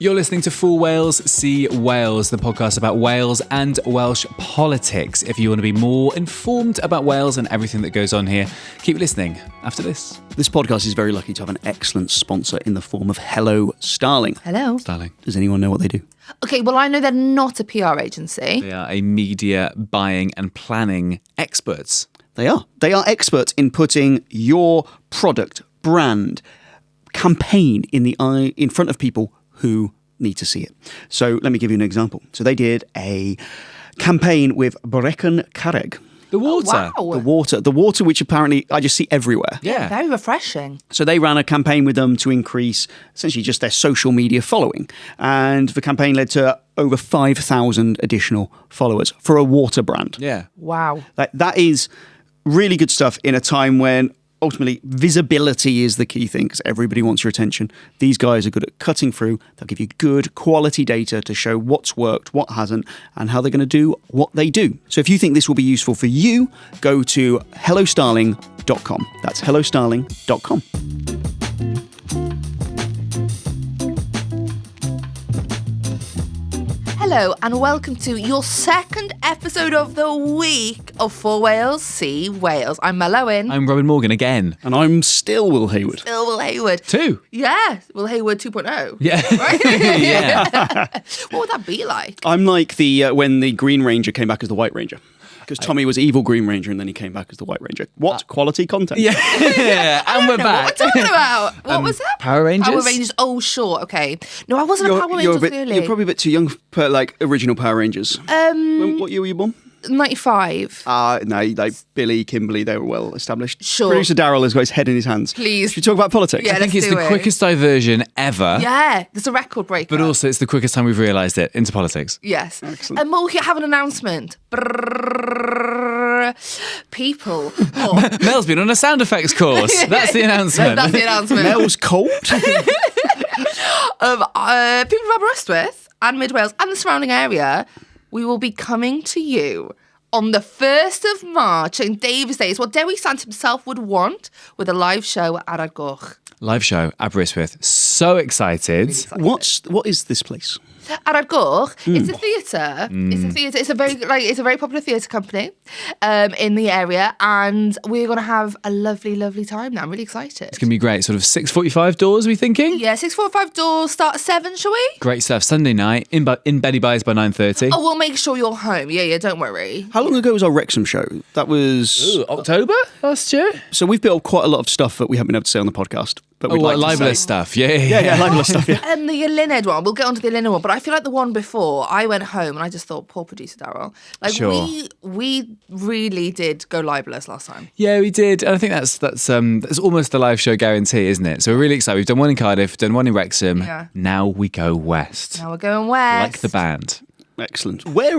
You're listening to For Wales, See Wales, the podcast about Wales and Welsh politics. If you want to be more informed about Wales and everything that goes on here, keep listening after this. This podcast is very lucky to have an excellent sponsor in the form of Hello Starling. Hello. Starling. Does anyone know what they do? Okay, well, I know they're not a PR agency. They are a media buying and planning experts. They are. They are experts in putting your product, brand, campaign in front of people who need to see it. So let me give you an example. So they did a campaign with Brecon Carreg. The water. Oh, wow. The water which apparently I just see everywhere. Yeah. Very refreshing. So they ran a campaign with them to increase essentially just their social media following. And the campaign led to over 5,000 additional followers for a water brand. Yeah. Wow. That is really good stuff in a time when ultimately visibility is the key thing because everybody wants your attention. These guys are good at cutting through. They'll give you good quality data to show what's worked, what hasn't, and how they're going to do what they do. So if you think this will be useful for you, go to hellostarling.com. That's hellostarling.com. Hello and welcome to your second episode of the week of For Wales, See Wales. I'm Mel Owen. I'm Robin Morgan again. And I'm still Will Hayward. Still Will Hayward. 2. Yeah, Will Hayward 2.0. Yeah. Right? Yeah. What would that be like? I'm like the when the Green Ranger came back as the White Ranger. Because Tommy was evil Green Ranger and then he came back as the White Ranger. What? Quality content? Yeah. And we're back. What we're talking about? What was that? Power Rangers? Power Rangers. Oh, sure. Okay. No, I wasn't a Power Ranger, clearly. You're probably a bit too young for like original Power Rangers. What year were you born? 95. No, like Billy, Kimberly, they were well established. Sure. Producer Darryl has got his head in his hands. Please. Should we talk about politics? Yeah, I think let's it's do the it. quickest diversion ever. Yeah, there's a record breaker. But also it's the quickest time we've realised it into politics. Yes. Excellent. And we'll have an announcement. People. Oh. Mel's been on a sound effects course. That's the announcement. That's the announcement. Mel's cold? People from Aberystwyth and Mid Wales and the surrounding area, we will be coming to you on the 1st of March in Davies Day. It's what Dewi Sant himself would want with a live show at Aragorch. Live show, Aberystwyth. So excited. What is this place? Aragorch, it's a theatre. It's a theatre. It's a very popular theatre company in the area, and we're going to have a lovely, lovely time now. I'm really excited. It's going to be great. Sort of 6:45 doors, are we thinking? Yeah, 6:45 doors start at 7, shall we? Great stuff. Sunday night, in Benny Byes by 9:30. Oh, we'll make sure you're home. Yeah, don't worry. How long ago was our Wrexham show? That was... Ooh, October last year? So we've built up quite a lot of stuff that we haven't been able to say on the podcast. But we'd like to libelous say. stuff. Yeah, libelous stuff, yeah. And the Eluned one, we'll get onto the Eluned one, but I feel like the one before, I went home and I just thought, poor producer Darryl. Like, Sure. we really did go libelous last time. Yeah, we did. And I think that's almost the live show guarantee, isn't it? So we're really excited. We've done one in Cardiff, done one in Wrexham. Yeah. Now we go west. Now we're going west. Like the band. Excellent. Where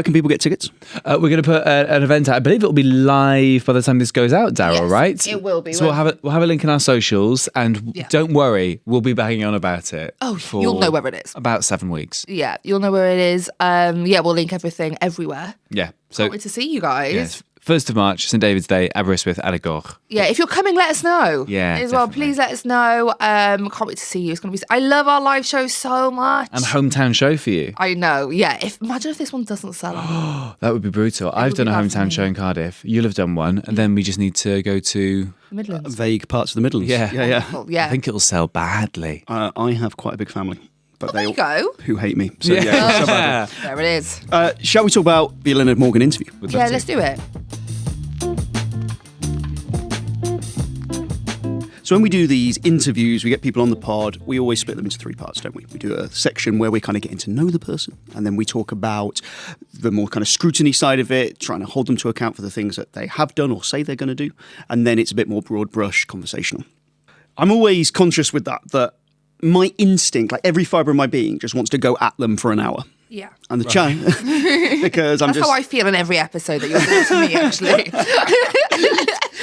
can people get tickets? We're going to put an event out. I believe it will be live by the time this goes out, Darryl, Yes, right? it will be, So we'll have a link in our socials, and Yeah. don't worry, we'll be banging on about it. Oh, for you'll know where it is. About 7 weeks. Yeah, you'll know where it is. We'll link everything everywhere. Yeah. So Can't wait to see you guys. yes, 1st of March, St David's Day, Aberystwyth, Aragorch. Yeah, if you're coming, let us know. Yeah, as well. definitely. Please let us know. Can't wait to see you. It's gonna be. I love our live show so much. And hometown show for you. I know. Yeah. Imagine if this one doesn't sell out. That would be brutal. I've would done be a bad hometown for me. show in Cardiff. You'll have done one, and then we just need to go to. The Midlands. Vague parts of the Midlands. Yeah. Yeah. Well, yeah. I think it'll sell badly. I have quite a big family. But there you go. who hate me. So yeah, so bad. There it is. Shall we talk about the Eluned Morgan interview? Would love Yeah, to. let's do it. So when we do these interviews, we get people on the pod, we always split them into 3 parts, don't we? We do a section where we're kind of getting to know the person, and then we talk about the more kind of scrutiny side of it, trying to hold them to account for the things that they have done or say they're going to do, and then it's a bit more broad brush conversational. I'm always conscious with that my instinct, like every fibre of my being, just wants to go at them for an hour. Yeah. And the chat, because I'm That's just... how I feel in every episode that you're doing to me, actually.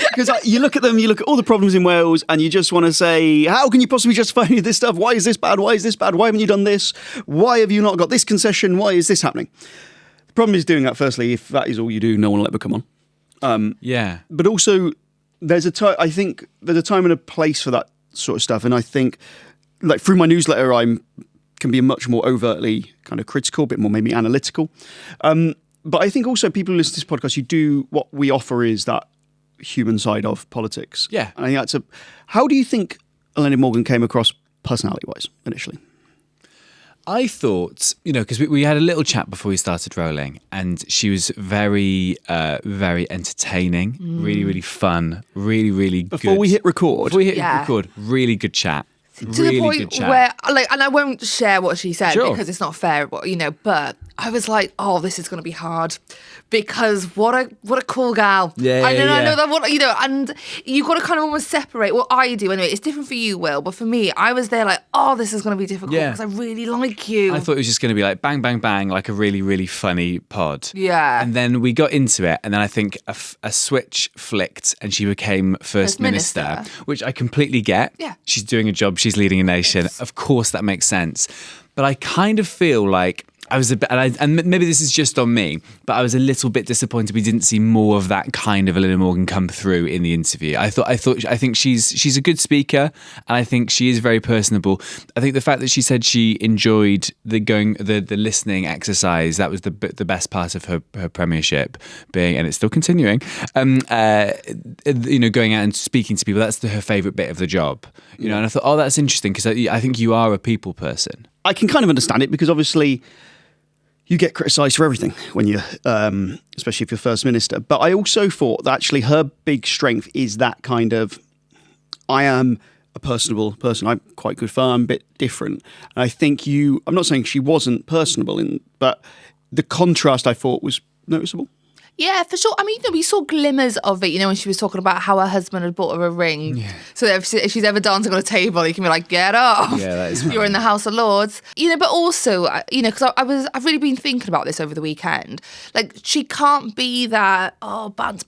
Because you look at them, you look at all the problems in Wales, and you just want to say, how can you possibly justify any of this stuff? Why is this bad? Why is this bad? Why haven't you done this? Why have you not got this concession? Why is this happening? The problem is doing that, firstly, if that is all you do, no one will ever come on. Yeah. But also, I think there's a time and a place for that sort of stuff. And I think, like, through my newsletter, I'm can be much more overtly kind of critical, a bit more maybe analytical. But I think also people who listen to this podcast, you do what we offer is that human side of politics. Yeah. And I think how do you think Eluned Morgan came across personality-wise initially? I thought, because we had a little chat before we started rolling, and she was very, very entertaining, really, really fun, really, really good. Before we hit record, really good chat. To really the point good chat. where, and I won't share what she said Sure. because it's not fair, but I was like, oh, this is going to be hard because what a cool gal. Yeah, I know yeah. that, and you've got to kind of almost separate. Well, I do anyway. It's different for you, Will, but for me, I was there like, oh, this is going to be difficult because I really like you. I thought it was just going to be like bang, bang, bang, like a really, really funny pod. Yeah. And then we got into it, and then I think a switch flicked, and she became First Minister, which I completely get. Yeah. She's doing a job. She's leading a nation. Of course, that makes sense. But I kind of feel like I was a bit, and maybe this is just on me, but I was a little bit disappointed we didn't see more of that kind of Eluned Morgan come through in the interview. I think she's a good speaker, and I think she is very personable. I think the fact that she said she enjoyed the listening exercise, that was the best part of her premiership being, and it's still continuing. Going out and speaking to people, that's her favourite bit of the job. And I thought, oh, that's interesting because I think you are a people person. I can kind of understand it because obviously you get criticised for everything when you're, especially if you're First Minister. But I also thought that actually her big strength is that kind of, I am a personable person. I'm quite good fun, I'm a bit different. And I think I'm not saying she wasn't personable, but the contrast I thought was noticeable. Yeah, for sure. I mean, we saw glimmers of it, when she was talking about how her husband had bought her a ring. Yeah. So if she's ever dancing on a table, you can be like, get off. Yeah, that is funny. You're in the House of Lords. But also, because I've really been thinking about this over the weekend. Like, she can't be that, bands,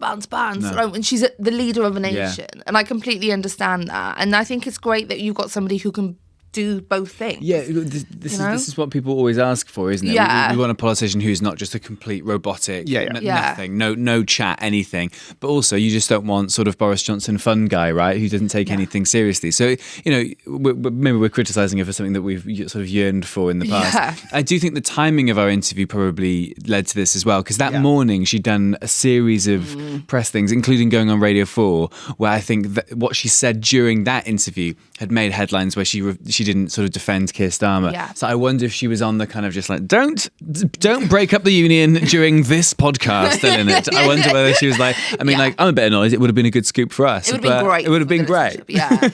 no. When she's the leader of a nation. Yeah. And I completely understand that. And I think it's great that you've got somebody who can do both things. Yeah, this is what people always ask for, isn't it? Yeah. We want a politician who's not just a complete robotic, nothing, no chat, anything. But also, you just don't want sort of Boris Johnson fun guy, right? Who doesn't take anything seriously. So, maybe we're criticising her for something that we've sort of yearned for in the past. Yeah. I do think the timing of our interview probably led to this as well, because that morning she'd done a series of press things, including going on Radio 4, where I think that what she said during that interview had made headlines where she didn't sort of defend Keir Starmer. Yeah. So I wonder if she was on the kind of just like, don't break up the union during this podcast, Eluned. I wonder whether she was like, I'm a bit annoyed. It would have been a good scoop for us. It would have been great. It would have been great. Yeah.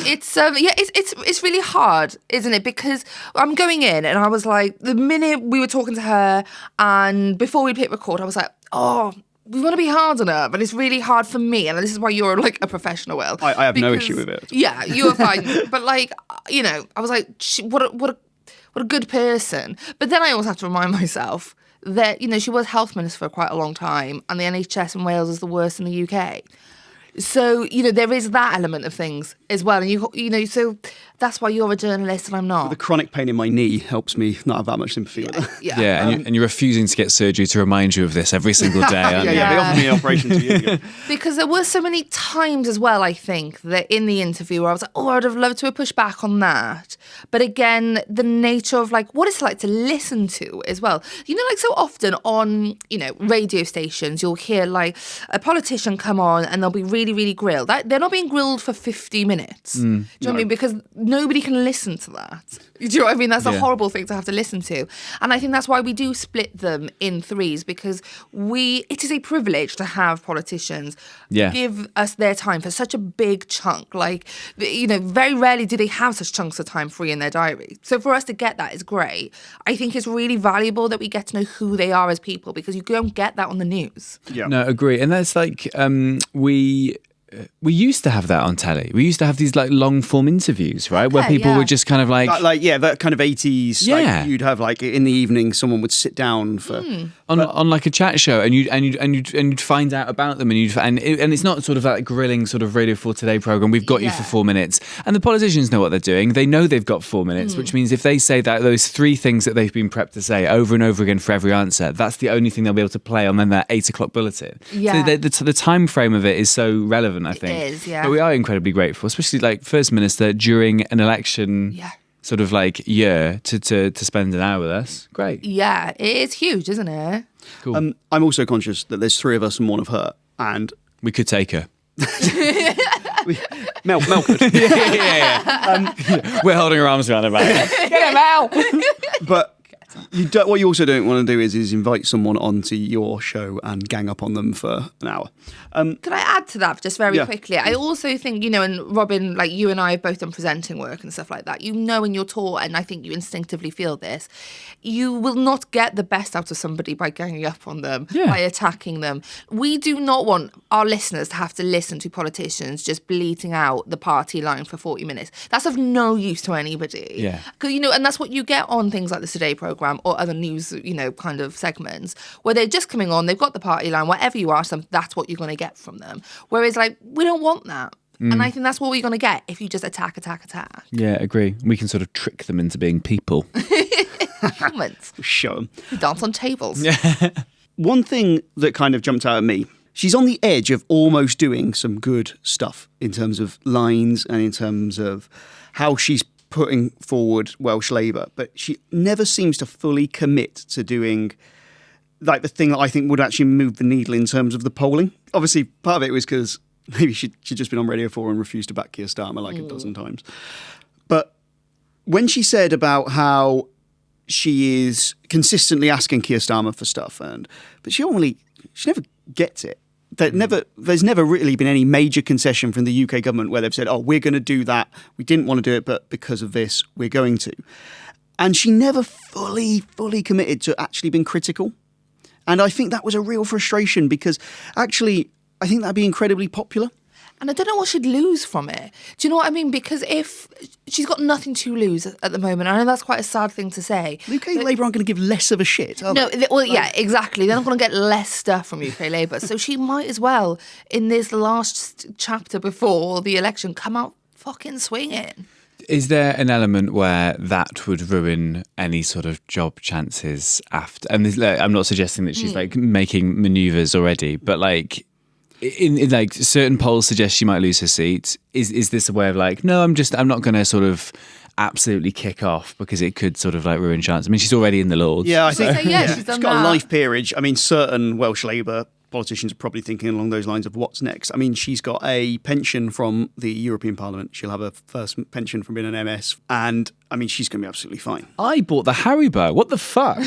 It's really hard, isn't it? Because I'm going in and I was like, the minute we were talking to her and before we'd hit record, I was like, we want to be hard on her, but it's really hard for me. And this is why you're like a professional, Will. I have no issue with it. Yeah, you are fine. But like, I was like, what a good person. But then I also have to remind myself that, she was health minister for quite a long time and the NHS in Wales is the worst in the UK. So, there is that element of things as well. And, so that's why you're a journalist and I'm not. The chronic pain in my knee helps me not have that much sympathy with that. Yeah, and you're refusing to get surgery to remind you of this every single day, aren't you? They offered me an operation 2 years ago. Because there were so many times as well, I think, that in the interview where I was like, I would have loved to have pushed back on that. But again, the nature of like what it's like to listen to as well. Like so often on, radio stations, you'll hear like a politician come on and they'll be really, really grilled. They're not being grilled for 50 minutes. Do you know what I mean? Because nobody can listen to that. Do you know what I mean? That's a horrible thing to have to listen to. And I think that's why we do split them in threes, because it is a privilege to have politicians give us their time for such a big chunk. Like, very rarely do they have such chunks of time free in their diary. So for us to get that is great. I think it's really valuable that we get to know who they are as people, because you don't get that on the news. Yeah. No, agree. And that's like, we used to have that on telly. We used to have these like long form interviews, right? Where people were just kind of like that kind of 80s. Like, you'd have like in the evening, someone would sit down for on like a chat show, and you'd find out about them, and it's not sort of that grilling sort of Radio 4 Today program. We've got you for 4 minutes, and the politicians know what they're doing. They know they've got 4 minutes, which means if they say that those 3 things that they've been prepped to say over and over again for every answer, that's the only thing they'll be able to play on then that 8 o'clock bulletin. Yeah. So the time frame of it is so relevant, I think. It is, yeah. But we are incredibly grateful, especially like First Minister during an election sort of like year to spend an hour with us. Great. Yeah, it is huge, isn't it? Cool. I'm also conscious that there's 3 of us and 1 of her, and we could take her. Mel could. We're holding our arms around her back. Get him out. But what you also don't want to do is invite someone onto your show and gang up on them for an hour. Can I add to that just very quickly? I also think, and Robin, like you and I have both done presenting work and stuff like that. When you're taught, and I think you instinctively feel this, you will not get the best out of somebody by ganging up on them, by attacking them. We do not want our listeners to have to listen to politicians just bleating out the party line for 40 minutes. That's of no use to anybody. Yeah. Because, and that's what you get on things like the Today programme or other news, kind of segments, where they're just coming on, they've got the party line, whatever you ask them, that's what you're going to get from them. Whereas, we don't want that. And I think that's what we're going to get if you just attack. Yeah, agree. We can sort of trick them into being people. Humans. Show them. Dance on tables. One thing that kind of jumped out at me, she's on the edge of almost doing some good stuff in terms of lines and in terms of how she's putting forward Welsh Labour, but she never seems to fully commit to doing the thing that I think would actually move the needle in terms of the polling. Obviously, part of it was because maybe she'd just been on Radio 4 and refused to back Keir Starmer a dozen times. But when she said about how she is consistently asking Keir Starmer for stuff, but she never gets it. There's never really been any major concession from the UK government where they've said, we're going to do that. We didn't want to do it, but because of this, we're going to. And she never fully committed to actually being critical. And I think that was a real frustration because actually, I think that'd be incredibly popular. And I don't know what she'd lose from it. Do you know what I mean? Because if she's got nothing to lose at the moment, I know that's quite a sad thing to say. UK Labour aren't going to give less of a shit, are they? Yeah, exactly. They're not going to get less stuff from UK Labour. So she might as well, in this last chapter before the election, come out fucking swinging. Is there an element where that would ruin any sort of job chances after? And I'm not suggesting that she's making manoeuvres already, but in certain polls suggest she might lose her seat. Is this a way of no, I'm not going to sort of absolutely kick off because it could sort of ruin chance? I mean, she's already in the Lords. Yeah, I think she's done she's got that. a life peerage. I mean, certain Welsh Labour politicians are probably thinking along those lines of what's next. I mean, she's got a pension from the European Parliament. She'll have her first pension from being an MS. And, I mean, she's going to be absolutely fine. I bought the Haribo. What the fuck?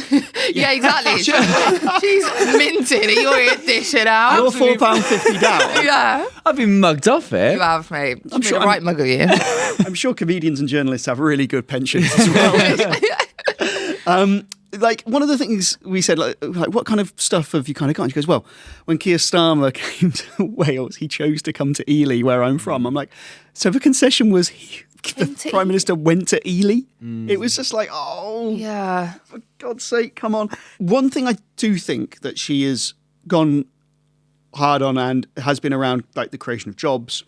Yeah, exactly. She's minted. You're here dishing out. You're £4.50 down. Yeah. I've been mugged off it. You have, mate. I'm sure a right mug of you. I'm sure comedians and journalists have really good pensions as well. One of the things we said, what kind of stuff have you kind of got? And she goes, well, when Keir Starmer came to Wales, he chose to come to Ely, where I'm from. I'm like, so the concession was the Prime Minister went to Ely? It was just yeah, for God's sake, come on. One thing I do think that she has gone hard on and has been around the creation of jobs,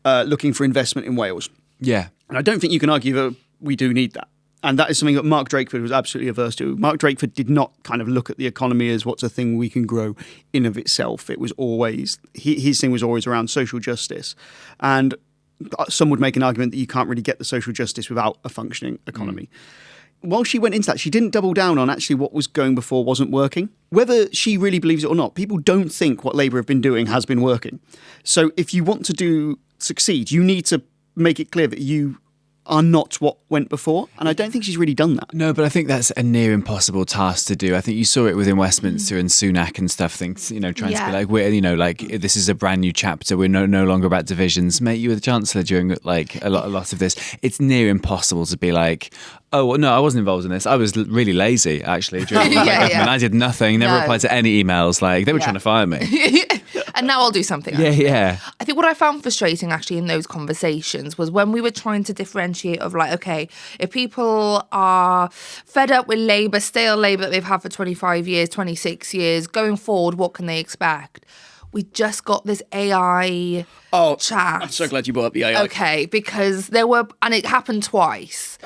looking for investment in Wales. Yeah. And I don't think you can argue that we do need that. And that is something that Mark Drakeford was absolutely averse to. Mark Drakeford did not kind of look at the economy as what's a thing we can grow in of itself. It was always, his thing was always around social justice. And some would make an argument that you can't really get the social justice without a functioning economy. While she went into that, she didn't double down on actually what was going before wasn't working. Whether she really believes it or not, people don't think what Labour have been doing has been working. So if you want to succeed, you need to make it clear that you are not what went before. And I don't think she's really done that. No, but I think that's a near impossible task to do. I think you saw it within Westminster and Sunak and stuff, trying to be this is a brand new chapter. We're no longer about divisions. Mate, you were the Chancellor during a lot of this. It's near impossible to be oh, well, no, I wasn't involved in this. I was really lazy, actually, during my government. I did nothing, never replied to any emails. They were trying to fire me. And now I'll do something. Yeah. I think what I found frustrating actually in those conversations was when we were trying to differentiate of okay, if people are fed up with Labour, stale Labour that they've had for 25 years, 26 years, going forward, what can they expect? We just got this AI chat. I'm so glad you brought up the AI. Okay, because and it happened twice.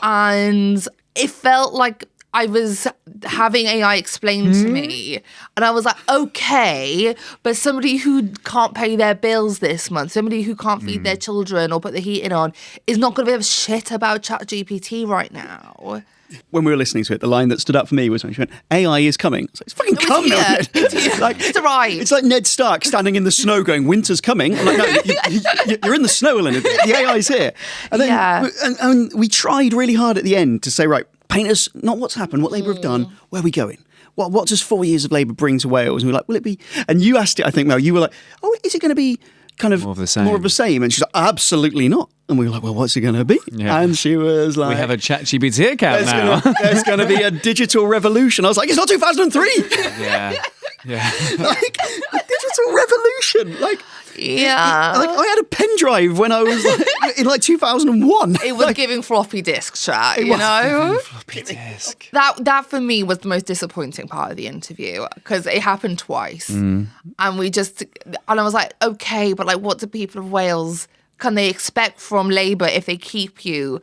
And it felt like I was having AI explained to me, and I was like, okay, but somebody who can't pay their bills this month, somebody who can't feed their children or put the heating on, is not going to give a shit about ChatGPT right now. When we were listening to it, the line that stood out for me was when she went, AI is coming. It's like, it's fucking come, Ned. It's arrived. It's like Ned Stark standing in the snow going, winter's coming. I'm like, no, you're in the snow, Eluned. The AI's here. And then and we tried really hard at the end to say, right, paint us, not what's happened, what Labour have done, where are we going? What does 4 years of Labour bring to Wales? And we were like, will it be? And you asked it, I think, Mel, you were like, oh, is it going to be kind of more of the same? And she's like, absolutely not. And we were like, well, what's it going to be? Yeah. And she was like, we have a ChatGPT account now. There's going to be a digital revolution. I was like, it's not 2003. Yeah. Like, a digital revolution. Like, yeah. I had a pen drive when I was like, in like 2001. It was giving floppy disk chat, you know? Floppy disk. That for me was the most disappointing part of the interview because it happened twice. And I was like, okay, but like, what do people of Wales, can they expect from Labour if they keep you?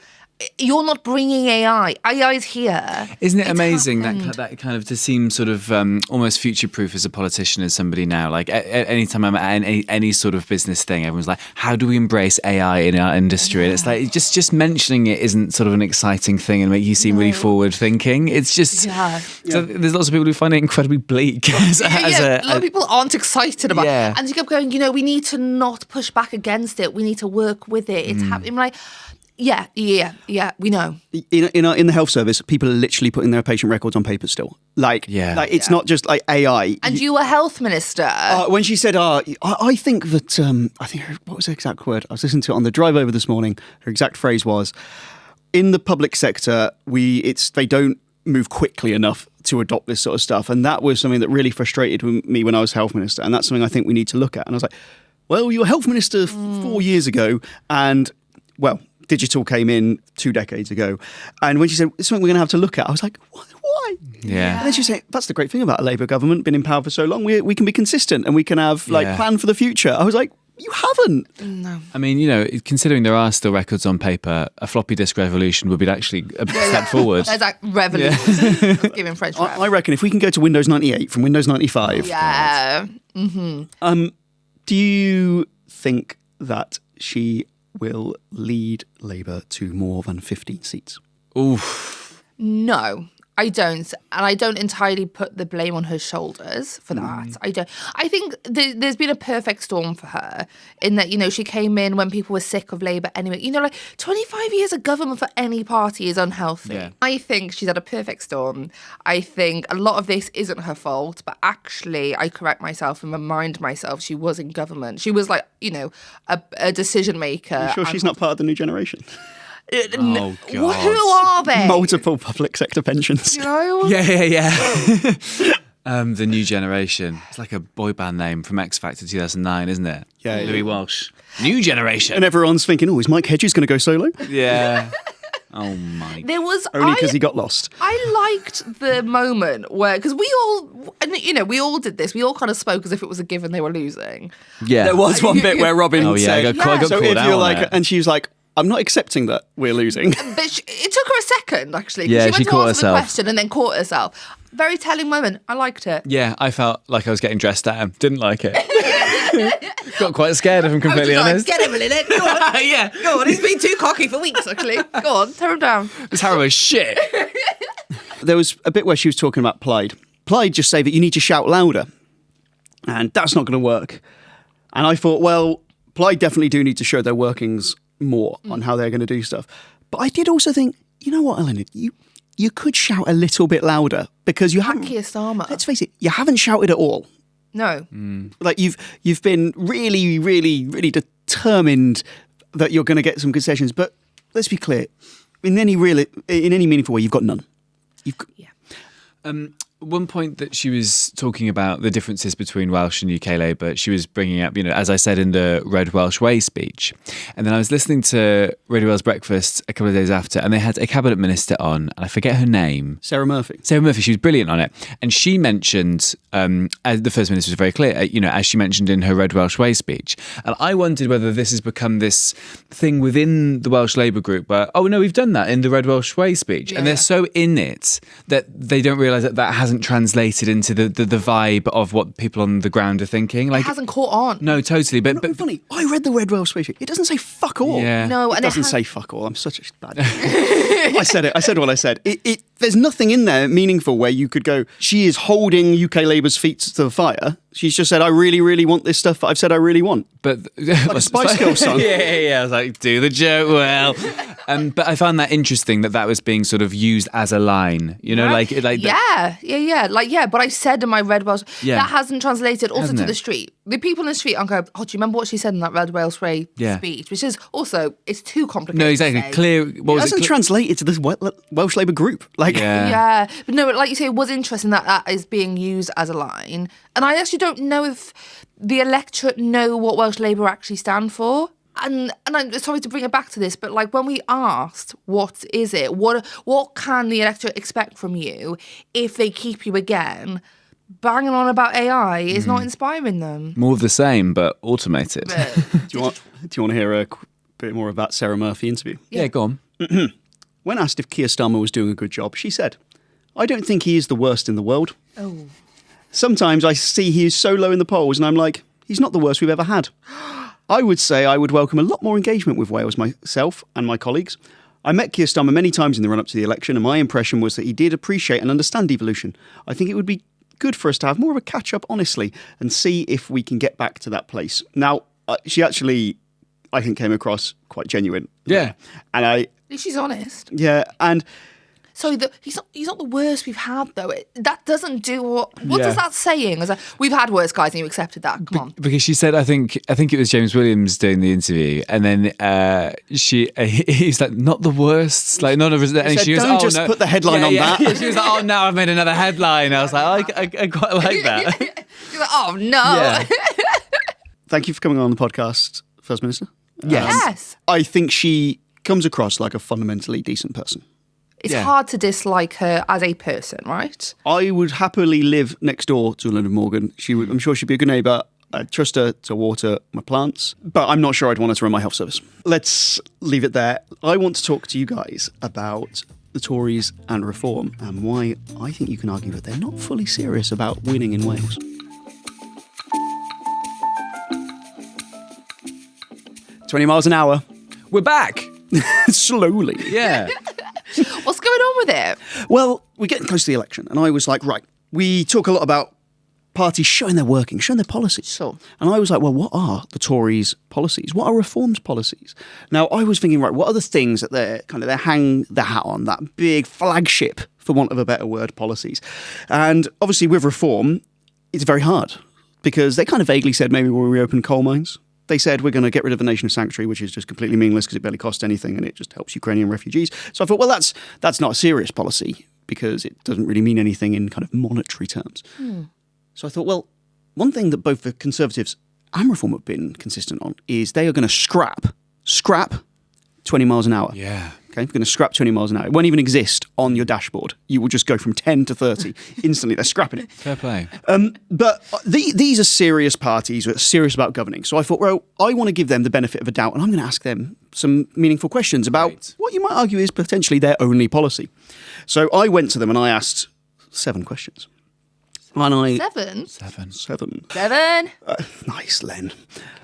You're not bringing AI. AI is here. Isn't it amazing that kind of to seem sort of almost future-proof as a politician as somebody now? Like anytime I'm at any sort of business thing, everyone's like, how do we embrace AI in our industry? And it's like, just mentioning it isn't sort of an exciting thing and make you seem really forward-thinking. It's just, so there's lots of people who find it incredibly bleak. A lot of people aren't excited about it. And you kept going, we need to not push back against it. We need to work with it. It's happening. Like, yeah, we know. In the health service, people are literally putting their patient records on paper still. Like it's not just like AI. And you were health minister. When she said, I think that, what was her exact word? I was listening to it on the drive over this morning. Her exact phrase was, in the public sector, they don't move quickly enough to adopt this sort of stuff. And that was something that really frustrated me when I was health minister. And that's something I think we need to look at. And I was like, well, you were health minister 4 years ago and, well, digital came in 2 decades ago. And when she said, it's something we're going to have to look at, I was like, why? Yeah. And then she said, that's the great thing about a Labour government, been in power for so long, we can be consistent and we can have plan for the future. I was like, you haven't. No. I mean, considering there are still records on paper, a floppy disk revolution would be actually a step forward. There's that revolution. Giving French rap. I reckon if we can go to Windows 98 from Windows 95. Yeah. Do you think that she will lead Labour to more than 15 seats? Oof. No, I don't. And I don't entirely put the blame on her shoulders for that. I don't. I think there's been a perfect storm for her in that, she came in when people were sick of Labour anyway. 25 years of government for any party is unhealthy. Yeah. I think she's had a perfect storm. I think a lot of this isn't her fault, but actually I correct myself and remind myself she was in government. She was like, a decision maker. Are you sure she's not part of the new generation? Oh, God. Who are they? Multiple public sector pensions. Yeah. The new generation. It's like a boy band name from X Factor 2009, isn't it? Yeah. Louis Walsh. New generation. And everyone's thinking, is Mike Hedges going to go solo? Yeah. Oh my. There was only because he got lost. I liked the moment where, because we all did this. We all kind of spoke as if it was a given they were losing. Yeah. There was one bit where Robin said, I got so called if out you're on like, it. and she was like, I'm not accepting that we're losing. But it took her a second, actually. Yeah, she went to caught answer herself. the question and then caught herself. Very telling moment. I liked it. Yeah, I felt like I was getting dressed at him. Didn't like it. Got quite scared, if I'm completely honest. Get him, Eluned. Go on. Yeah. Go on. He's been too cocky for weeks, actually. Go on. Tear him down. It's Harrow as shit. There was a bit where she was talking about Plaid. Plaid just say that you need to shout louder. And that's not going to work. And I thought, well, Plaid definitely do need to show their workings more on how they're going to do stuff. But I did also think, you know what, Eluned, you could shout a little bit louder because you haven't. Keir Starmer. Let's face it, you haven't shouted at all. No. Like you've been really, really, really determined that you're going to get some concessions. But let's be clear, in any meaningful way, you've got none. one point that she was talking about the differences between Welsh and UK Labour, she was bringing up, as I said in the Red Welsh Way speech. And then I was listening to Radio Wales Breakfast a couple of days after, and they had a cabinet minister on, and I forget her name. Sarah Murphy. She was brilliant on it. And she mentioned, as the First Minister was very clear, as she mentioned in her Red Welsh Way speech. And I wondered whether this has become this thing within the Welsh Labour group where, oh no, we've done that in the Red Welsh Way speech. And they're so in it that they don't realise that hasn't translated into the vibe of what people on the ground are thinking. It hasn't caught on. No, totally. But funny, I read the Red Welsh speech. It doesn't say fuck all. Yeah. No, it doesn't say fuck all. I'm such a bad. I said it. I said what I said. There's nothing in there meaningful where you could go, she is holding UK Labour's feet to the fire. She's just said, I really, really want this stuff that I've said I really want. Like a Spice Girls song. Yeah. I was like, do the joke well. But I found that interesting that was being sort of used as a line, But I said in my Red Welsh, that hasn't translated also Hasn't to it? the street. The people in the street aren't going, oh, do you remember what she said in that Red Welsh Way speech? Which is also, it's too complicated. No, exactly. to say. Clear. It hasn't translated to the Welsh Labour group. Yeah. But no, like you say, it was interesting that is being used as a line. And I actually don't know if the electorate know what Welsh Labour actually stand for. And I'm sorry to bring it back to this, but like when we asked, what is it? What can the electorate expect from you if they keep you again? Banging on about AI is not inspiring them. More of the same, but automated. Do you want to hear a bit more of that Sarah Murphy interview? Yeah, go on. When asked if Keir Starmer was doing a good job, she said, I don't think he is the worst in the world. Oh. Sometimes I see he is so low in the polls and I'm like, he's not the worst we've ever had. I would say I would welcome a lot more engagement with Wales myself and my colleagues. I met Keir Starmer many times in the run-up to the election and my impression was that he did appreciate and understand devolution. I think it would be good for us to have more of a catch-up, honestly, and see if we can get back to that place. Now, she actually, I think, came across quite genuine. Yeah. And She's honest. Yeah, and... Sorry, he's not the worst we've had, though. That doesn't do what does that saying? We've had worse guys and you accepted that. Come on. Because she said, I think it was James Williams doing the interview, and then he's like, not the worst, like none of us. And she goes, don't just put the headline on that. She was like, oh no, I've made another headline. I was like, I quite like that. You're like, oh no. Yeah. Thank you for coming on the podcast, First Minister. Yes. I think she comes across like a fundamentally decent person. It's hard to dislike her as a person, right? I would happily live next door to Eluned Morgan. I'm sure she'd be a good neighbour. I'd trust her to water my plants, but I'm not sure I'd want her to run my health service. Let's leave it there. I want to talk to you guys about the Tories and reform and why I think you can argue that they're not fully serious about winning in Wales. "20 miles an hour. We're back. Slowly. Yeah. What's going on with it? Well, we're getting close to the election, and I was like, right, we talk a lot about parties showing their working, showing their policies. Sure. And I was like, well, what are the Tories' policies? What are Reform's policies? Now, I was thinking, right, what are the things that they hang their hat on, that big flagship, for want of a better word, policies? And obviously with Reform, it's very hard, because they kind of vaguely said maybe we'll reopen coal mines. They said we're going to get rid of the nation of sanctuary, which is just completely meaningless because it barely costs anything and it just helps Ukrainian refugees. So I thought, well, that's not a serious policy because it doesn't really mean anything in kind of monetary terms. So I thought, well, one thing that both the Conservatives and Reform have been consistent on is they are going to scrap 20 miles an hour. Yeah. Okay, we're going to scrap 20 miles an hour. It won't even exist on your dashboard. You will just go from 10 to 30 instantly. They're scrapping it. Fair play. But these are serious parties who are serious about governing. So I thought, well, I want to give them the benefit of a doubt and I'm going to ask them some meaningful questions about what you might argue is potentially their only policy. So I went to them and I asked 7 questions. And Seven. Nice, Len.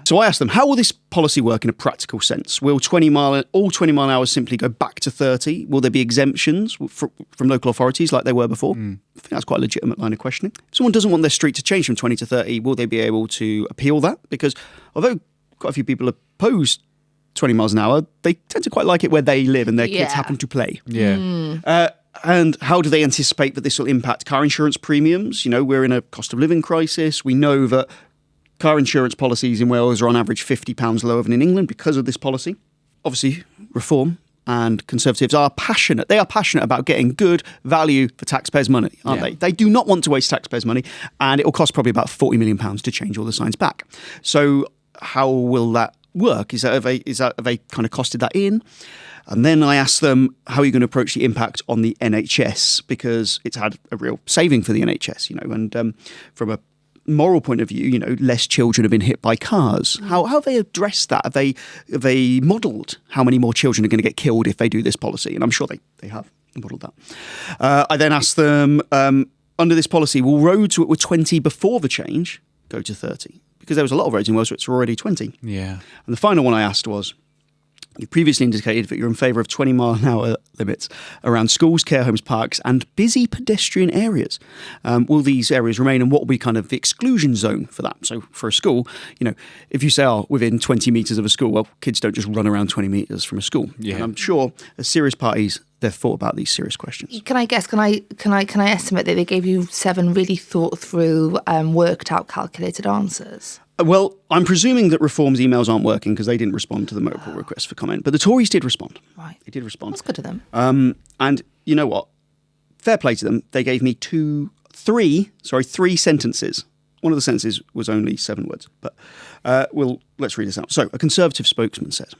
So I asked them, how will this policy work in a practical sense? Will all 20 mile an hours simply go back to 30? Will there be exemptions from local authorities like they were before? I think that's quite a legitimate line of questioning. If someone doesn't want their street to change from 20 to 30, will they be able to appeal that? Because although quite a few people oppose 20 miles an hour, they tend to quite like it where they live and their kids happen to play. Yeah. And how do they anticipate that this will impact car insurance premiums? You know, we're in a cost of living crisis. We know that car insurance policies in Wales are on average £50 lower than in England because of this policy. Obviously, Reform and Conservatives are passionate. They are passionate about getting good value for taxpayers' money, aren't they? They do not want to waste taxpayers' money, and it will cost probably about £40 million to change all the signs back. So how will that work? Have they kind of costed that in? And then I asked them, how are you going to approach the impact on the NHS? Because it's had a real saving for the NHS, and from a moral point of view, less children have been hit by cars. How have they addressed that? Have they modelled how many more children are going to get killed if they do this policy? And I'm sure they have modelled that. I then asked them, under this policy, will roads that were 20 before the change go to 30? Because there was a lot of roads in Wales which were already 20. Yeah. And the final one I asked was, you previously indicated that you're in favour of 20-mile-an-hour limits around schools, care homes, parks and busy pedestrian areas. Will these areas remain, and what will be kind of the exclusion zone for that? So for a school, if you say, within 20 metres of a school, well, kids don't just run around 20 metres from a school. Yeah. And I'm sure as serious parties, they've thought about these serious questions. Can I guess, can I estimate that they gave you 7 really thought through, worked out, calculated answers? Well, I'm presuming that Reform's emails aren't working because they didn't respond to the Motor request for comment. But the Tories did respond. Right. They did respond. That's good of them. And you know what? Fair play to them. They gave me three sentences. One of the sentences was only 7 words. But let's read this out. So, a Conservative spokesman said,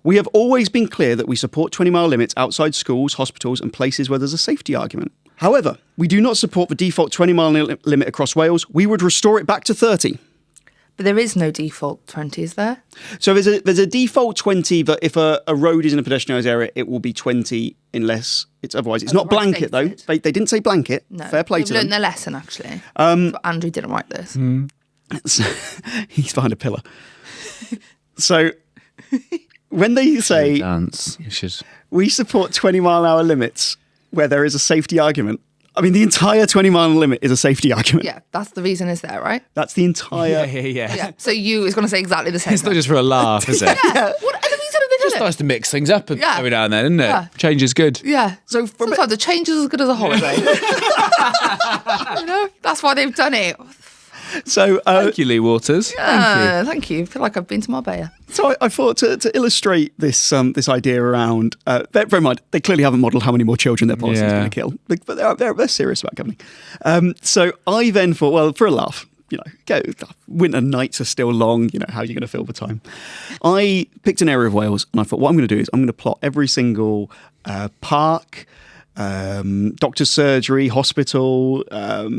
we have always been clear that we support 20-mile limits outside schools, hospitals and places where there's a safety argument. However, we do not support the default 20-mile limit across Wales. We would restore it back to 30. But there is no default 20, is there? So there's a default 20 that if a road is in a pedestrianised area, it will be 20 unless it's otherwise. It's not blanket, though. They didn't say blanket. No. Fair play to them. They've learned their lesson, actually. But Andrew didn't write this. He's behind a pillar. So when they say, we support 20-mile-an-hour limits where there is a safety argument, I mean, the entire 20-mile limit is a safety argument. Yeah, that's the reason it's there, right? That's the entire... Yeah. So you is going to say exactly the same. It's not just for a laugh, is it? Yeah. What other reason have they done It's nice to mix things up every now and then, isn't it? Yeah. Change is good. Yeah. So sometimes the change is as good as a holiday. That's why they've done it. So thank you, Lee Waters. Thank you. I feel like I've been to Marbella. So I thought to illustrate this idea around, bear in mind, they clearly haven't modelled how many more children their policy is going to kill, but they're serious about governing. So I then thought, well, for a laugh, winter nights are still long, how are you going to fill the time? I picked an area of Wales and I thought what I'm going to do is I'm going to plot every single park, doctor's surgery, hospital,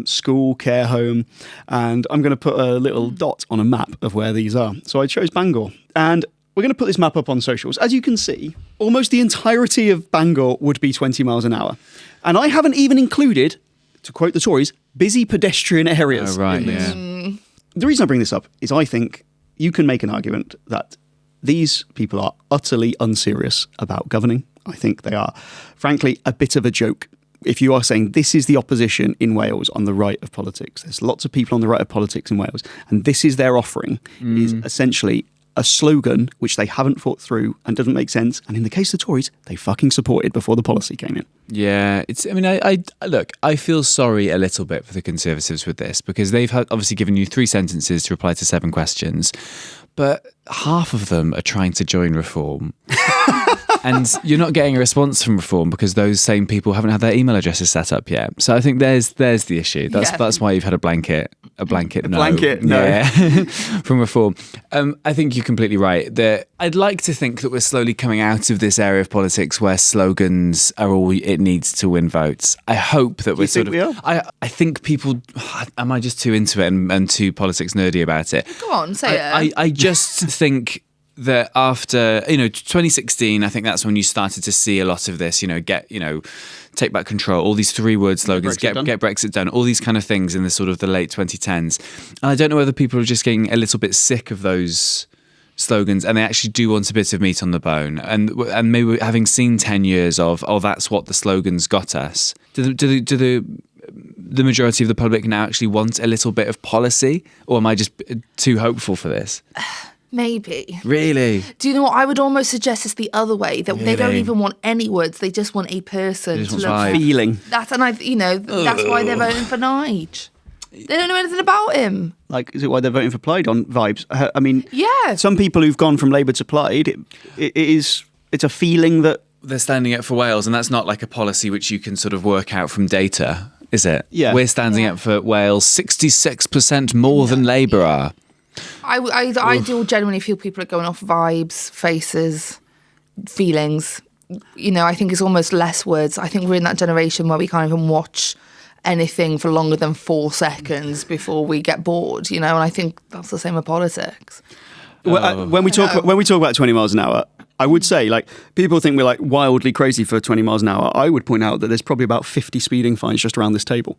school, care home, and I'm going to put a little dot on a map of where these are. So I chose Bangor, and we're going to put this map up on socials. As you can see, almost the entirety of Bangor would be 20 miles an hour. And I haven't even included, to quote the Tories, busy pedestrian areas. Oh, right, in this. yeah. The reason I bring this up is I think you can make an argument that these people are utterly unserious about governing. I think they are, frankly, a bit of a joke. If you are saying this is the opposition in Wales on the right of politics, there's lots of people on the right of politics in Wales, and this is their offering, is essentially a slogan which they haven't thought through and doesn't make sense. And in the case of the Tories, they fucking supported before the policy came in. Yeah, I feel sorry a little bit for the Conservatives with this because they've obviously given you 3 sentences to reply to 7 questions, but half of them are trying to join Reform. And you're not getting a response from Reform because those same people haven't had their email addresses set up yet. So I think there's the issue. That's why you've had a blanket no. Yeah. From Reform. I think you're completely right. I'd like to think that we're slowly coming out of this area of politics where slogans are all it needs to win votes. I hope that we are? I think people. Am I just too into it and too politics nerdy about it? Go on, say it. I just think that after 2016, I think that's when you started to see a lot of this. Take back control. All these 3-word slogans, get Brexit done. All these kind of things in the sort of the late 2010s. And I don't know whether people are just getting a little bit sick of those slogans and they actually do want a bit of meat on the bone. And maybe having seen 10 years of that's what the slogans got us. Do the majority of the public now actually want a little bit of policy, or am I just too hopeful for this? Maybe. Really? Do you know what? I would almost suggest it's the other way, that they don't even want any words. They just want a person to look feeling. That's why they're voting for Nige. They don't know anything about him. Like, is it why they're voting for Plaid on vibes? I mean, yeah. Some people who've gone from Labour to Plaid, it is it's a feeling that they're standing up for Wales, and that's not like a policy which you can sort of work out from data, is it? Yeah. We're standing up for Wales 66% more than Labour are. I do genuinely feel people are going off vibes, faces, feelings. You know, I think it's almost less words. I think we're in that generation where we can't even watch anything for longer than 4 seconds before we get bored, you know, and I think that's the same with politics. When we talk about 20 miles an hour, I would say, like, people think we're like wildly crazy for 20 miles an hour. I would point out that there's probably about 50 speeding fines just around this table.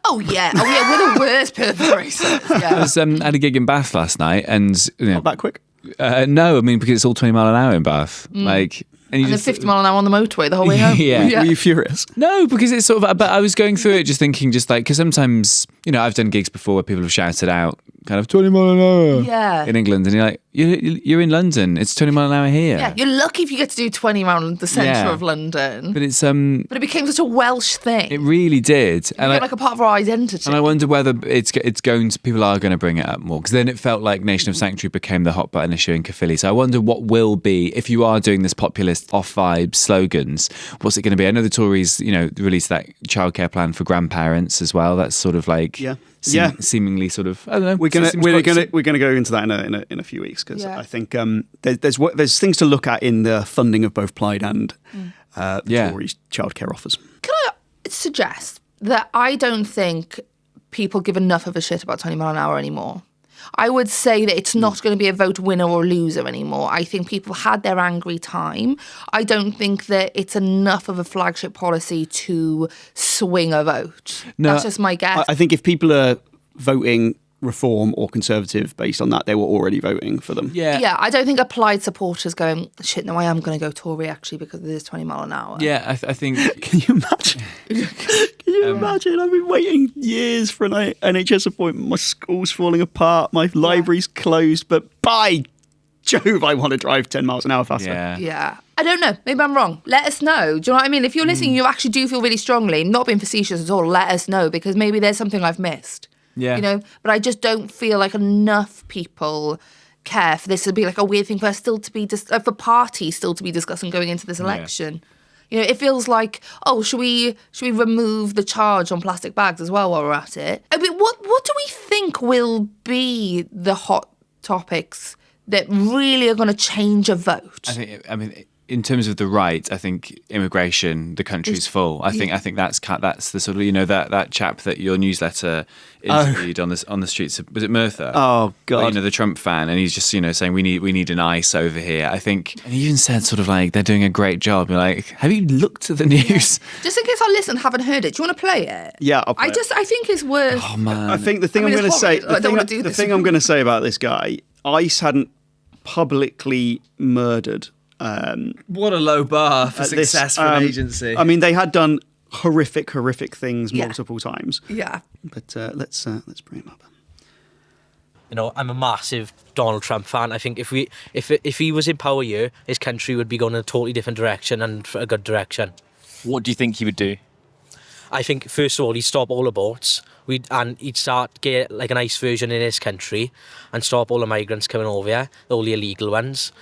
Oh yeah, we're the worst perpetrators. Yeah. I was at a gig in Bath last night, and Not that quick? no, I mean, because it's all 20 mile an hour in Bath, like. And then 50 mile an hour on the motorway the whole way home. Yeah. Were you furious? No, because it's sort of, but I was going through it just thinking, just like, because sometimes, you know, I've done gigs before where people have shouted out kind of 20 mile an hour in England, and you're like, you're in London, it's 20 mile an hour here. Yeah, you're lucky if you get to do 20 around the centre of London. But it's but it became such a Welsh thing. It really did, and like a part of our identity. And I wonder whether it's going to, people are going to bring it up more, because then it felt like Nation of Sanctuary became the hot button issue in Caerphilly. So I wonder what will be, if you are doing this populist off vibe slogans, what's it going to be? I know the Tories, you know, released that childcare plan for grandparents as well. That's sort of like seemingly sort of, I don't know. We're gonna go into that in a few weeks, because I think there's things to look at in the funding of both Plaid and the Tories' childcare offers. Can I suggest that I don't think people give enough of a shit about 20 mile an hour anymore? I would say that it's not going to be a vote winner or loser anymore. I think people had their angry time. I don't think that it's enough of a flagship policy to swing a vote. No, that's just my guess. I think if people are voting Reform or Conservative based on that, they were already voting for them. Yeah, I don't think Applied supporters going, shit, no, I am going to go Tory actually because it is 20 mile an hour. Yeah, I think... Can you imagine? Can you imagine? I've been waiting years for an NHS appointment. My school's falling apart. My library's closed. But by Jove, I want to drive 10 miles an hour faster. Yeah. I don't know. Maybe I'm wrong. Let us know. Do you know what I mean? If you're listening, you actually do feel really strongly, not being facetious at all, let us know, because maybe there's something I've missed. Yeah. You know, but I just don't feel like enough people care for this to be like a weird thing for us still to be for parties still to be discussing going into this election. You know, it feels like, oh, should we remove the charge on plastic bags as well while we're at it? I mean, what do we think will be the hot topics that really are going to change a vote? I mean, in terms of the right, I think immigration, the country's full. I think that's the sort of, you know, that chap that your newsletter interviewed on the streets. Was it Merthyr? Oh God! Well, you know, the Trump fan, and he's just, you know, saying we need an ICE over here. I think, and he even said sort of like they're doing a great job. You're like, have you looked at the news? Just in case our listeners haven't heard it, do you want to play it? Yeah, I'll play it. I think it's worth. Oh man! I think the thing I'm going to say, the thing I'm going to say about this guy, ICE hadn't publicly murdered. What a low bar for success for an agency. I mean, they had done horrific things multiple times. Yeah. But let's bring him up. You know, I'm a massive Donald Trump fan. I think if he was in power here, his country would be going in a totally different direction, and for a good direction. What do you think he would do? I think, first of all, he'd stop all aborts. He'd start get like a nice version in his country and stop all the migrants coming over here, all the illegal ones.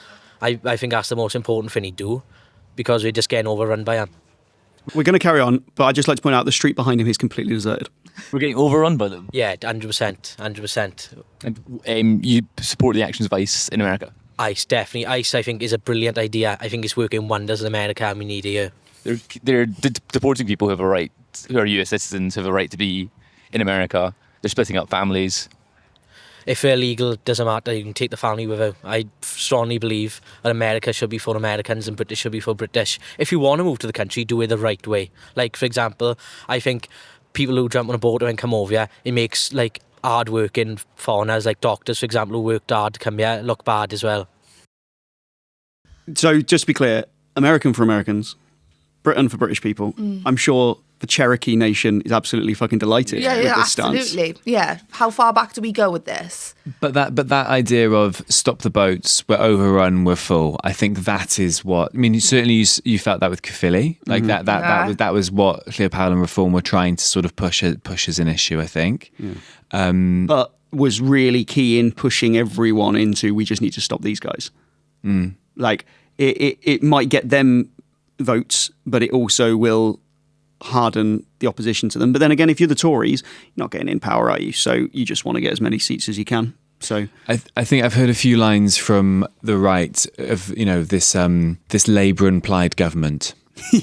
I think that's the most important thing he'd do, because we're just getting overrun by him. We're going to carry on, but I'd just like to point out the street behind him is completely deserted. We're getting overrun by them? Yeah, 100%. And you support the actions of ICE in America? ICE, definitely. ICE, I think, is a brilliant idea. I think it's working wonders in America, and we need it here. They're deporting people who are US citizens, who have a right to be in America. They're splitting up families. If they're illegal, it doesn't matter. You can take the family with you. I strongly believe that America should be for Americans and British should be for British. If you want to move to the country, do it the right way. Like, for example, I think people who jump on a boat and come over here, it makes, like, hard-working foreigners, like doctors, for example, who worked hard to come here, look bad as well. So, just to be clear, American for Americans, Britain for British people. I'm sure the Cherokee Nation is absolutely fucking delighted with this stance. Absolutely. Yeah. How far back do we go with this? But that idea of stop the boats, we're overrun, we're full. I think that is what. I mean, certainly you felt that with Caerphilly, like that was what Clear Powell and Reform were trying to sort of push as an issue. I think, but was really key in pushing everyone into we just need to stop these guys. Like, it might get them votes, but it also will harden the opposition to them. But then again, if you're the Tories, you're not getting in power, are you? So you just want to get as many seats as you can. So I think I've heard a few lines from the right of this Labour and Plaid government.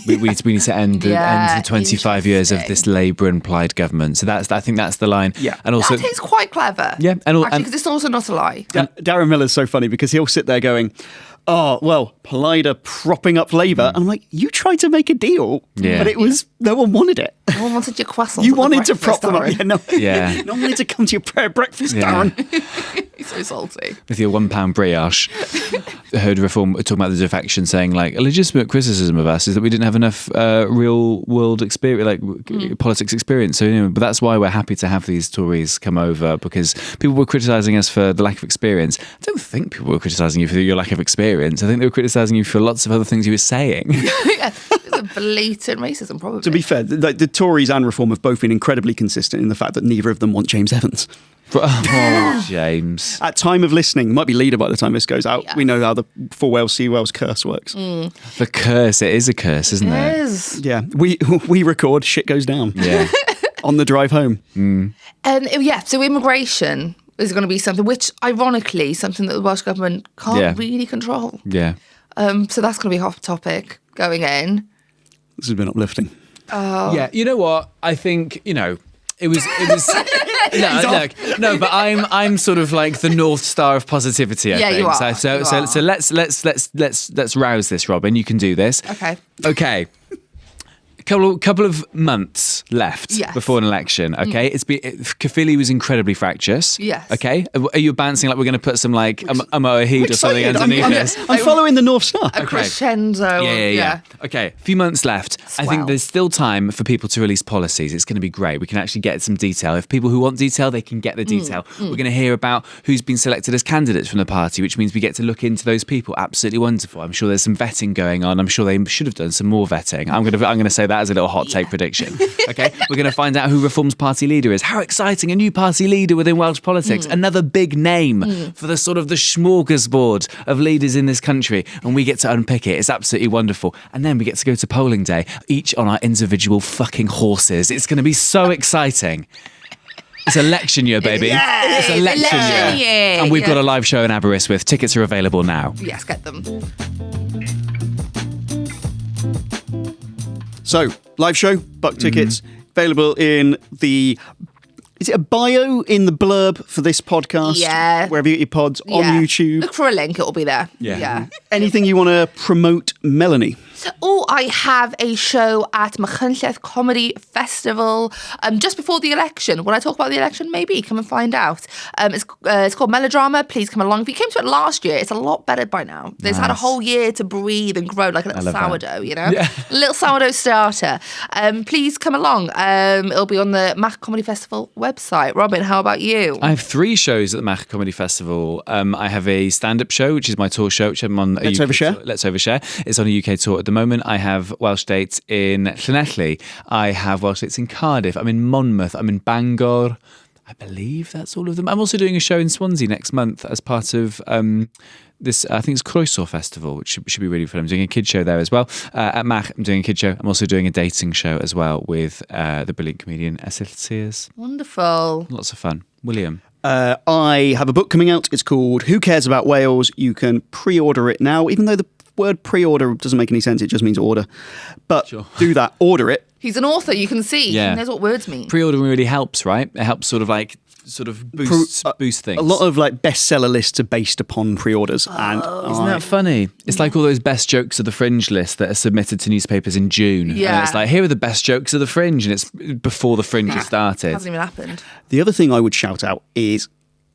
we need to end the 25 years of this Labour and Plaid government. So I think that's the line. Yeah, and also that is quite clever. Yeah, actually, because it's also not a lie. Darren Miller's so funny because he'll sit there going, "Oh, well, Plaid are propping up Labour," and I'm like, "You tried to make a deal, but it was no one wanted it. No one wanted your croissants. You wanted to prop them up. No one wanted to come to your prayer breakfast, Darren." He's so salty. With your £1 brioche. I heard Reform talking about the defection, saying like a legitimate criticism of us is that we didn't have enough real world experience, politics experience. So, but that's why we're happy to have these Tories come over, because people were criticising us for the lack of experience. I don't think people were criticising you for your lack of experience. I think they were criticising you for lots of other things you were saying. Yeah, blatant racism, probably. To be fair, the Tories and Reform have both been incredibly consistent in the fact that neither of them want James Evans. Oh, James. At time of listening, might be leader by the time this goes out. Yeah. We know how the For Wales, See Wales curse works. The curse, it is a curse, isn't it? It is. Yeah, we record, shit goes down. Yeah. On the drive home. So immigration is going to be something which, ironically, something that the Welsh Government can't really control. Yeah. So that's going to be a hot topic going in. This has been uplifting. Yeah, you know what? I think, it was no, but I'm sort of like the North Star of positivity, I think. You are. So let's rouse this, Robin. You can do this. Okay. Couple of months left before an election. Okay, Caerphilly was incredibly fractious. Yes. Okay, are you bouncing like we're going to put some like Moahid or something underneath this? I'm following the North Star. A crescendo. Yeah. Okay, a few months left. Swell. I think there's still time for people to release policies. It's going to be great. We can actually get some detail. If people who want detail, they can get the detail. We're going to hear about who's been selected as candidates from the party, which means we get to look into those people. Absolutely wonderful. I'm sure there's some vetting going on. I'm sure they should have done some more vetting. I'm going to say that as a little hot take prediction. Okay, we're going to find out who Reform's party leader is. How exciting! A new party leader within Welsh politics. Another big name for the sort of the smorgasbord of leaders in this country, and we get to unpick it. It's absolutely wonderful. And then we get to go to polling day, each on our individual fucking horses. It's going to be so exciting. It's election year, baby. Yes. It's election year. And we've got a live show in Aberystwyth. Tickets are available now. Yes, get them. So, live show, buck tickets, available in the... Is it a bio in the blurb for this podcast? Yeah. Wherever you get your pods, on YouTube. Look for a link, it'll be there. Yeah. Anything you want to promote, Melanie? I have a show at Machynlleth Comedy Festival just before the election. Will I talk about the election? Maybe. Come and find out. It's called Melodrama. Please come along. If you came to it last year, it's a lot better by now. It's had a whole year to breathe and grow like a little sourdough, Yeah. A little sourdough starter. Please come along. It'll be on the Mach Comedy Festival website. Robin, how about you? I have 3 shows at the Mach Comedy Festival. I have a stand-up show, which is my tour show, which I'm on. Let's Overshare. Let's Overshare. It's on a UK tour at the moment. I have Welsh dates in Llanelli. I have Welsh dates in Cardiff. I'm in Monmouth. I'm in Bangor. I believe that's all of them. I'm also doing a show in Swansea next month as part of this, I think it's Croeso Festival, which should be really fun. I'm doing a kid show there as well. At Mach, I'm doing a kid show. I'm also doing a dating show as well with the brilliant comedian Esil Sears. Wonderful. Lots of fun. William? I have a book coming out. It's called Who Cares About Wales? You can pre-order it now, even though the word pre-order doesn't make any sense. It just means order. But do that. Order it. He's an author, you can see. Yeah. He knows what words mean. Pre-ordering really helps, right? It helps sort of boost things. A lot of like bestseller lists are based upon pre-orders. And isn't that funny? It's like all those best jokes of the Fringe list that are submitted to newspapers in June. Yeah. And it's like, here are the best jokes of the Fringe, and it's before the Fringe has started. Hasn't even happened. The other thing I would shout out is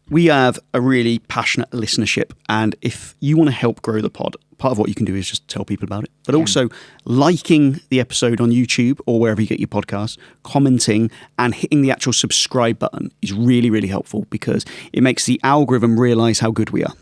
we have a really passionate listenership, and if you want to help grow the pod, part of what you can do is just tell people about it, but also liking the episode on YouTube or wherever you get your podcasts, commenting and hitting the actual subscribe button is really, really helpful because it makes the algorithm realise how good we are.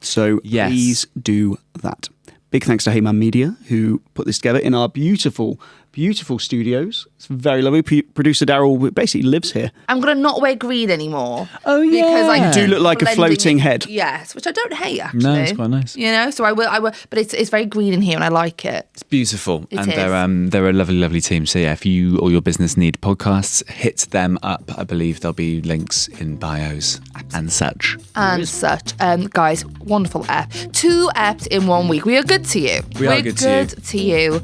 So please do that. Big thanks to Heyman Media, who put this together in our beautiful beautiful studios. It's very lovely. Producer Daryl basically lives here. I'm going to not wear green anymore. Oh, yeah. Because I You do look like a floating head. Yes, which I don't hate, actually. No, it's quite nice. You know, so I will, but it's very green in here and I like it. It's beautiful. It and is. they're a lovely, lovely team. So yeah, if you or your business need podcasts, hit them up. I believe there'll be links in bios and such. And such. Guys, wonderful app. 2 apps in 1 week. We are good to you. We are good to you.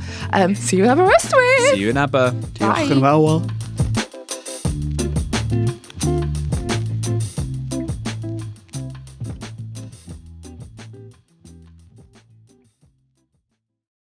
See you in Aberystwyth. See you in Aber. Bye. Diolch yn fawr.